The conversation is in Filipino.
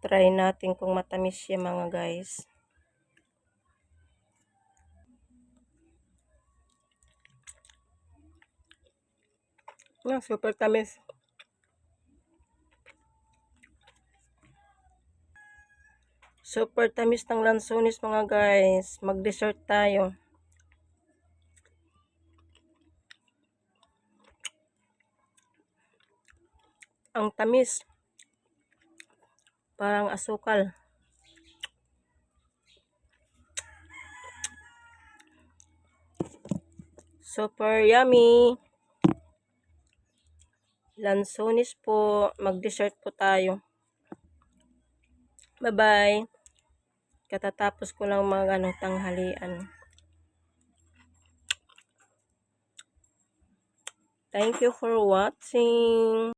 Try natin kung matamis siya mga guys. Super tamis. Super tamis ng lansones mga guys. Mag-dessert tayo. Ang tamis. Parang asukal. Super yummy. Lansones po. Mag-dessert po tayo. Bye-bye. Katatapos ko lang tanghalian. Thank you for watching.